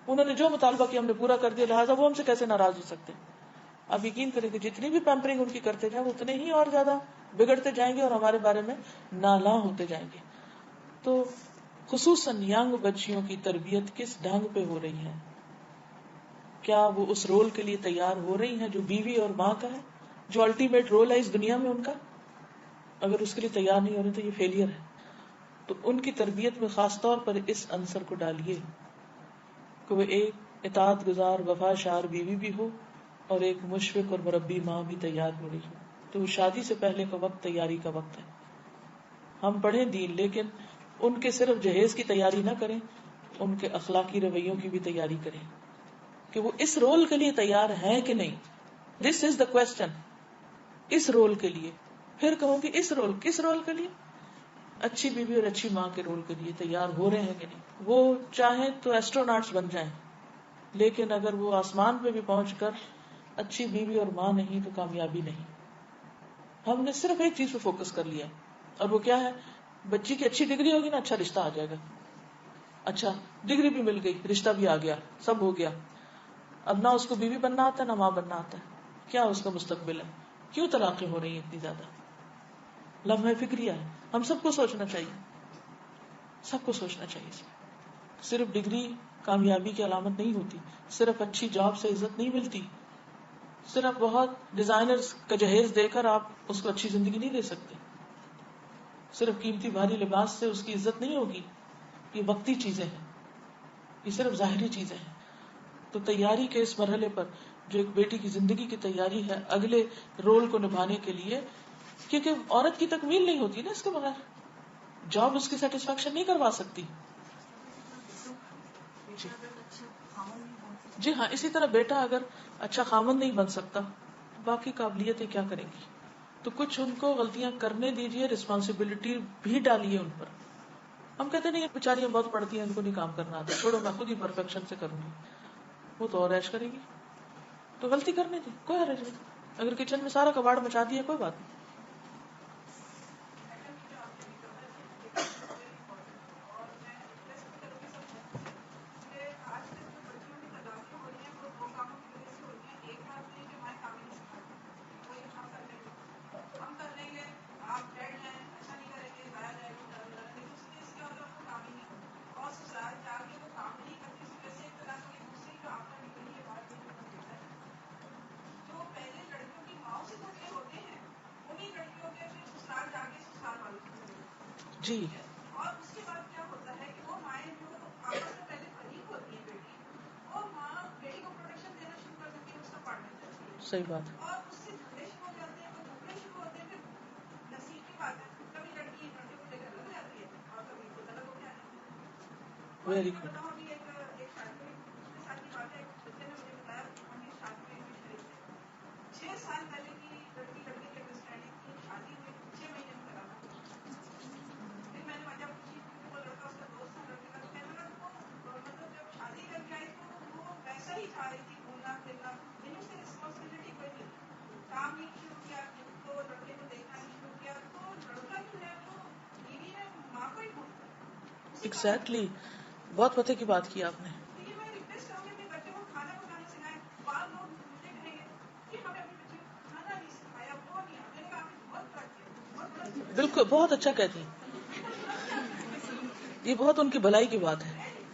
A: انہوں نے جو مطالبہ کیا ہم نے پورا کر دیا, لہٰذا وہ ہم سے کیسے ناراض ہو سکتے ہیں. اب یقین کریں کہ جتنی بھی پیمپرنگ ان کی کرتے جائیں اتنے ہی اور زیادہ بگڑتے جائیں گے اور ہمارے بارے میں نالاں ہوتے جائیں گے. تو خصوصاً ینگ بچیوں کی تربیت کس ڈھنگ پہ ہو رہی ہے؟ کیا وہ اس رول کے لیے تیار ہو رہی ہیں جو بیوی اور ماں کا ہے, جو الٹیمیٹ رول ہے اس دنیا میں ان کا؟ اگر اس کے لیے تیار نہیں ہو رہے تو یہ فیلئر ہے. تو ان کی تربیت میں خاص طور پر اس عنصر کو ڈالیے کہ وہ ایک اطاعت گزار وفا شار بیوی بھی ہو اور ایک مشفق اور مربی ماں بھی تیار ہو رہی ہو. تو شادی سے پہلے کا وقت تیاری کا وقت ہے. ہم پڑھیں دین, لیکن ان کے صرف جہیز کی تیاری نہ کریں, ان کے اخلاقی رویوں کی بھی تیاری کریں کہ وہ اس رول کے لیے تیار ہیں کہ نہیں. دس از دا کوسچن. اس رول کے لیے, پھر کہوں کہ اس رول, کس رول کے لیے؟ اچھی بیوی اور اچھی ماں کے رول کے لیے تیار ہو رہے ہیں کہ نہیں. وہ چاہیں تو ایسٹروناٹس بن جائیں, لیکن اگر وہ آسمان پہ بھی پہنچ کر اچھی بیوی اور ماں نہیں تو کامیابی نہیں. ہم نے صرف ایک چیز پہ فوکس کر لیا, اور وہ کیا ہے؟ بچی کی اچھی ڈگری ہوگی نا, اچھا رشتہ آ جائے گا. اچھا ڈگری بھی مل گئی, رشتہ بھی آ گیا, سب ہو گیا. اب نہ اس کو بیوی بننا آتا ہے نہ ماں بننا آتا ہے. کیا اس کا مستقبل ہے؟ کیوں طلاقیں ہو رہی ہیں اتنی زیادہ؟ لمحہ فکریہ ہے. ہم سب کو سوچنا چاہیے, سب کو سوچنا چاہیے. صرف ڈگری کامیابی کی علامت نہیں ہوتی, صرف اچھی جاب سے عزت نہیں ملتی, صرف بہت ڈیزائنرز کا جہیز دے کر آپ اس کو اچھی زندگی نہیں دے سکتے, صرف قیمتی بھاری لباس سے اس کی عزت نہیں ہوگی. یہ وقتی چیزیں ہیں, یہ صرف ظاہری چیزیں ہیں. تو تیاری کے اس مرحلے پر جو ایک بیٹی کی زندگی کی تیاری ہے اگلے رول کو نبھانے کے لیے, کیونکہ عورت کی تکمیل نہیں ہوتی نا اس کے بغیر, جاب اس کی سیٹسفیکشن نہیں کروا سکتی. جی ہاں, اسی طرح بیٹا اگر اچھا خامن نہیں بن سکتا, باقی قابلیتیں کیا کریں گی؟ تو کچھ ان کو غلطیاں کرنے دیجیے, رسپانسبلٹی بھی ڈالیے ان پر. ہم کہتے نہیں بیچاریاں بہت پڑھتی ہیں, ان کو نہیں کام کرنا آتا, چھوڑو میں خود ہی پرفیکشن سے کروں گی. وہ تو اور ایش کرے گی, تو غلطی کرنے دیں, کوئی حرج نہیں. اگر کچن میں سارا کباڑ مچا دیا کوئی بات نہیں. جی
C: اور اس کے بعد کیا ہوتا ہے کہ وہ مائیں جو آپس میں پہلے فریق ہوتی ہیں بیٹی, وہ ماں بیٹی کو پروٹیکشن دینا شروع کر دیتی ہے, اس کا پارٹنر چاہتی ہے.
A: صحیح بات.
C: اور اس سے جھگڑے شروع ہو جاتے ہیں, وہ جھگڑے شروع ہوتے ہیں, پھر نصیب کی بات ہے, کبھی لڑکی لڑکے کو لے کر لگ جاتی ہے اور کبھی خود الگ ہو کے آ جاتی ہے.
A: Very good.
C: ابھی ایک شادی میں پچھلے سال کی بات ہے, ایک بچے نے مجھے بتایا ہم نے
D: سکھا رہی تھی گھومنا پھرنا، لیکن اس کی رسپانسبلٹی کوئی نہیں، کام نہیں شروع کیا، تو لڑکے کو دیکھنا نہیں شروع کیا، تو لڑکا جو ہے وہ بیوی ہے ماں کو ہی ڈھونڈتا ہے.
A: ایگزیکٹلی، بہت پتے کی بات کی آپ نے.
D: تو یہ میں ریکویسٹ کروں گی اپنے بچوں کو کھانا پکانا سکھائیں. بعض لوگ مجھے کہیں گے کہ ہمیں اپنے بچے کو کھانا نہیں سکھایا، وہ نہیں آتا. میں نے کہا آپ نے بہت فرق کیا، بہت بڑا.
A: بالکل، بہت اچھا کہتی ہیں، یہ بہت ان کی بھلائی کی بات ہے.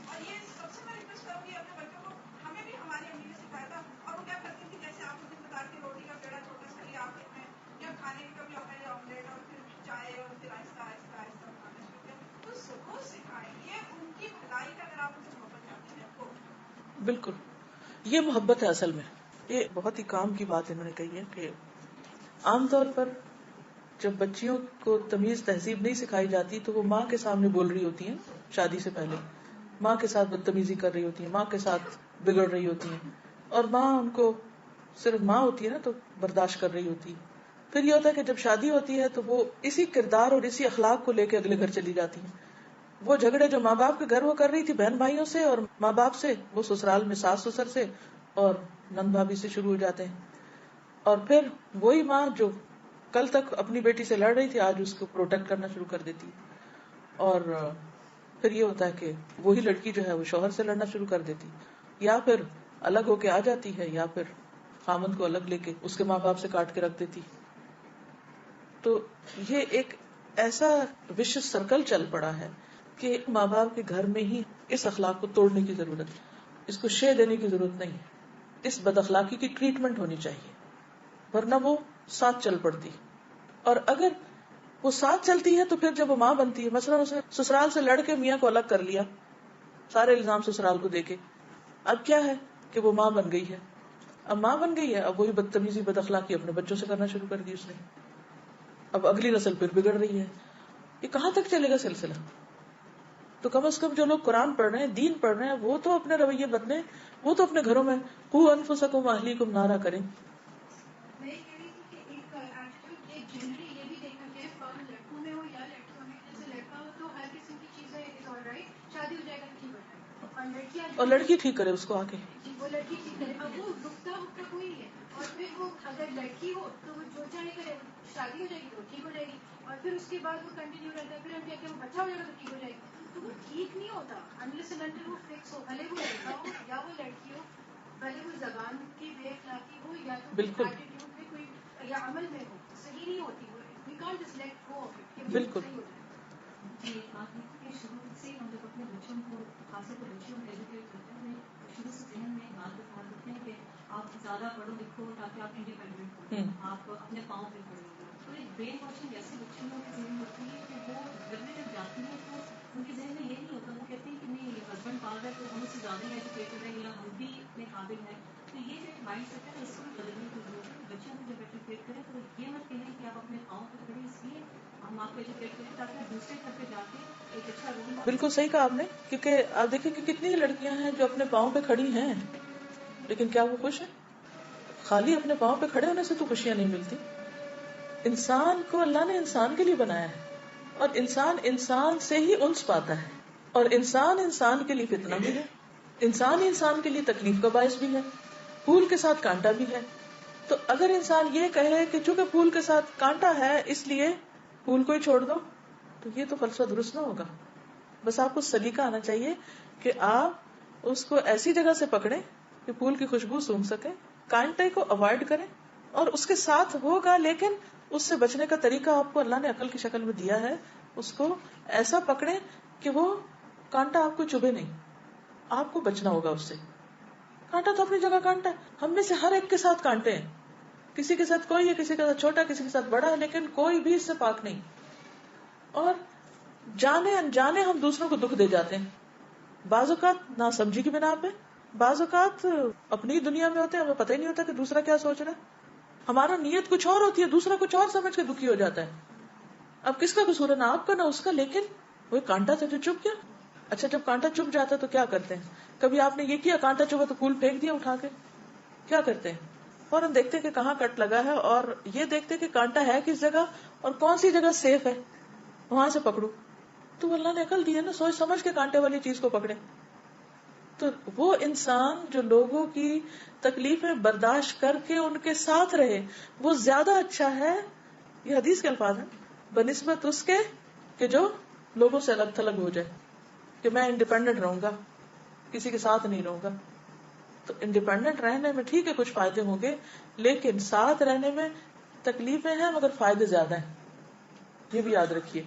D: اور یہ سب سے میں ریکویسٹ کروں گی اپنے بچوں کو، ہمیں بھی ہماری امی نے سکھایا تھا. اور وہ کیا کرتی تھی، جیسے آپ مجھے بتا کے روٹی کا پیڑا چھوٹا سا لیا آپ نے، یا کھانے کی کبھی ہمیں آملیٹ اور پھر چائے اور پھر آہستہ آہستہ آہستہ کھانا شروع کیا. تو ضرور سکھائیں، یہ ان کی بھلائی کا اگر آپ ان سے محبت چاہتے ہیں تو.
A: بالکل، یہ محبت ہے اصل میں. یہ بہت ہی کام کی بات انہوں نے کہی ہے کہ عام طور پر جب بچیوں کو تمیز تہذیب نہیں سکھائی جاتی تو وہ ماں کے سامنے بول رہی ہوتی ہیں، شادی سے پہلے ماں کے ساتھ بدتمیزی کر رہی ہوتی ہیں، ماں کے ساتھ بگڑ رہی ہوتی ہیں، اور ماں ان کو صرف ماں ہوتی ہے نا تو برداشت کر رہی ہوتی ہے. پھر یہ ہوتا ہے کہ جب شادی ہوتی ہے تو وہ اسی کردار اور اسی اخلاق کو لے کے اگلے گھر چلی جاتی ہیں. وہ جھگڑے جو ماں باپ کے گھر وہ کر رہی تھی بہن بھائیوں سے اور ماں باپ سے، وہ سسرال میں ساس سسر سے اور نند بھابھی سے شروع ہو جاتے ہیں. اور پھر وہی ماں جو کل تک اپنی بیٹی سے لڑ رہی تھی آج اس کو پروٹیکٹ کرنا شروع کر دیتی ہے. اور پھر یہ ہوتا ہے کہ وہی لڑکی جو ہے وہ شوہر سے لڑنا شروع کر دیتی، یا پھر الگ ہو کے آ جاتی ہے، یا پھر خامند کو الگ لے کے اس کے ماں باپ سے کاٹ کے رکھ دیتی. تو یہ ایک ایسا وشس سرکل چل پڑا ہے کہ ماں باپ کے گھر میں ہی اس اخلاق کو توڑنے کی ضرورت ہے. اس کو شے دینے کی ضرورت نہیں ہے. اس بد اخلاقی کی ٹریٹمنٹ ہونی چاہیے، ورنہ وہ ساتھ چل پڑتی. اور اگر وہ ساتھ چلتی ہے تو پھر جب وہ ماں بنتی ہے، مثلا اس نے سسرال سے لڑ کے میاں کو الگ کر لیا، سارے الزام سسرال کو دے کے، اب کیا ہے کہ وہ ماں بن گئی ہے. اب ماں بن گئی ہے، اب وہی بدتمیزی بد اخلاقی اپنے بچوں سے کرنا شروع کر دی اس نے. اب اگلی نسل پھر بگڑ رہی ہے. یہ کہاں تک چلے گا سلسلہ؟ تو کم از کم جو لوگ قرآن پڑھ رہے ہیں، دین پڑھ رہے ہیں، وہ تو اپنے رویے بدلیں، وہ تو اپنے گھروں میں قوا انفسکم واہلیکم نارا کریں.
E: میں یہ کہہ رہی تھی کہ ایک ایٹیٹیوڈ ایک جنرلی یہ بھی دیکھنا چاہیے، فرم لڑکوں میں ہو یا لڑکیوں میں. جیسے لڑکا ہو تو ہر قسم کی چیزیں از آل رائٹ، شادی ہو جائے گا ٹھیک ہو جائے گا. اور لڑکیاں
A: اور لڑکی ٹھیک کرے اس کو آ کے.
E: جی وہ لڑکی ٹھیک کرے، اب وہ رکتا ہکتا کوئی نہیں ہے. اور پھر وہ اگر لڑکی ہو تو وہ جو چاہے کرے، شادی ہو جائے گی تو ٹھیک ہو جائے گی، اور پھر اس کے بعد وہ کنٹینیو رہتا ہے. پھر ہم کہتے ہیں وہ بچہ ہو جائے گا تو ٹھیک ہو جائے گی. تو وہ ٹھیک نہیں ہوتا انلیس اینڈ انٹل وہ فکس ہو، بھلے وہ لڑکا ہو یا وہ لڑکی ہو، بھلے وہ زبان کی بے اخلاقی ہو یا تو
A: بالکل
E: ایٹیٹیوڈ میں کوئی یا عمل میں ہو، صحیح نہیں ہوتی وہ. We can't just let go of it کہ وہ
A: بالکل.
E: صحیح ہو جائے.
F: جی ایک بات ہے کہ شروع سے ہی ہم جب اپنے بچوں کو، خاص طور پر بچوں کو ایجوکیٹ کرتے ہیں، شروع سے ذہن میں بات بتا دیتے ہیں کہ آپ زیادہ پڑھو لکھو تاکہ آپ انڈیپینڈنٹ ہوں، آپ اپنے پاؤں پہ کھڑے ہو. تو ایک برین واشنگ ایسے بچوں کے ذہن میں ہوتی ہے کہ وہ گھر میں جب جاتی ہیں تو ان کے ذہن میں یہ نہیں ہوتا، وہ کہتے ہیں کہ نہیں یہ ہسبینڈ پاگل ہے تو ہم اس سے زیادہ ہی ایجوکیٹڈ ہیں یا ہم بھی اتنے قابل ہیں. تو یہ جو ایک مائنڈ سیٹ ہے اس کو بھی بدلنے کی ضرورت ہے. بچوں کو جب ایجوکیٹ کریں تو یہ مت کہیں کہ آپ اپنے پاؤں پہ کھڑے اس لیے ہم آپ کو ایجوکیٹ کریں تاکہ آپ دوسرے گھر پہ جا کے ایک اچھا رول.
A: بالکل صحیح کہا آپ نے، کیونکہ آپ دیکھیں کہ کتنی لڑکیاں ہیں جو اپنے پاؤں پہ کھڑی ہیں لیکن کیا وہ خوش ہیں؟ خالی اپنے پاؤں پہ کھڑے ہونے سے تو خوشیاں نہیں ملتی. انسان کو اللہ نے انسان کے لیے بنایا ہے، اور انسان انسان سے ہی انس پاتا ہے، اور انسان انسان کے لیے فتنہ بھی ہے، انسان انسان کے لیے تکلیف کا باعث بھی ہے، پھول کے ساتھ کانٹا بھی ہے. تو اگر انسان یہ کہے کہ چونکہ پھول کے ساتھ کانٹا ہے اس لیے پھول کو ہی چھوڑ دو، تو یہ تو فلسفہ درست نہ ہوگا. بس آپ کو سلیقہ آنا چاہیے کہ آپ اس کو ایسی جگہ سے پکڑیں کہ پھول کی خوشبو سونگھ سکیں، کانٹے کو اوائڈ کریں، اور اس کے ساتھ ہوگا لیکن اس سے بچنے کا طریقہ آپ کو اللہ نے عقل کی شکل میں دیا ہے. اس کو ایسا پکڑیں کہ وہ کانٹا آپ کو چبھے نہیں، آپ کو بچنا ہوگا اس سے. کانٹا تو اپنی جگہ کانٹا ہے، ہم میں سے ہر ایک کے ساتھ کانٹے ہیں، کسی کے ساتھ کوئی ہے، کسی کے ساتھ چھوٹا، کسی کے ساتھ بڑا ہے، لیکن کوئی بھی اس سے پاک نہیں. اور جانے انجانے ہم دوسروں کو دکھ دے جاتے ہیں، بعض اوقات نا سمجھی کی بنا پہ، بعض اوقات اپنی دنیا میں ہوتے ہیں، ہمیں پتہ ہی نہیں ہوتا کہ دوسرا کیا سوچ رہا ہے. ہمارا نیت کچھ اور ہوتی ہے، دوسرا کچھ اور سمجھ کے دکھی ہو جاتا ہے. اب کس کا قصور ہے؟ نہ آپ کا نہ اس کا، لیکن وہ کانٹا تھا جو چپ گیا. اچھا جب کانٹا چپ جاتا ہے تو کیا کرتے ہیں؟ کبھی آپ نے یہ کیا کانٹا چبھا تو پھول پھینک دیا اٹھا کے؟ کیا کرتے ہیں؟ فوراً دیکھتے کہ کہاں کٹ لگا ہے، اور یہ دیکھتے کہ کانٹا ہے کس جگہ اور کون سی جگہ سیف ہے، وہاں سے پکڑو. تو اللہ نے عقل دی ہے نا، سوچ سمجھ کے کانٹے والی چیز کو پکڑے. تو وہ انسان جو لوگوں کی تکلیفیں برداشت کر کے ان کے ساتھ رہے وہ زیادہ اچھا ہے، یہ حدیث کے الفاظ ہیں، بنسبت اس کے کہ جو لوگوں سے الگ تھلگ ہو جائے کہ میں انڈیپینڈنٹ رہوں گا، کسی کے ساتھ نہیں رہوں گا. تو انڈیپینڈنٹ رہنے میں ٹھیک ہے کچھ فائدے ہوں گے، لیکن ساتھ رہنے میں تکلیفیں ہیں مگر فائدے زیادہ ہیں، یہ بھی یاد رکھیے.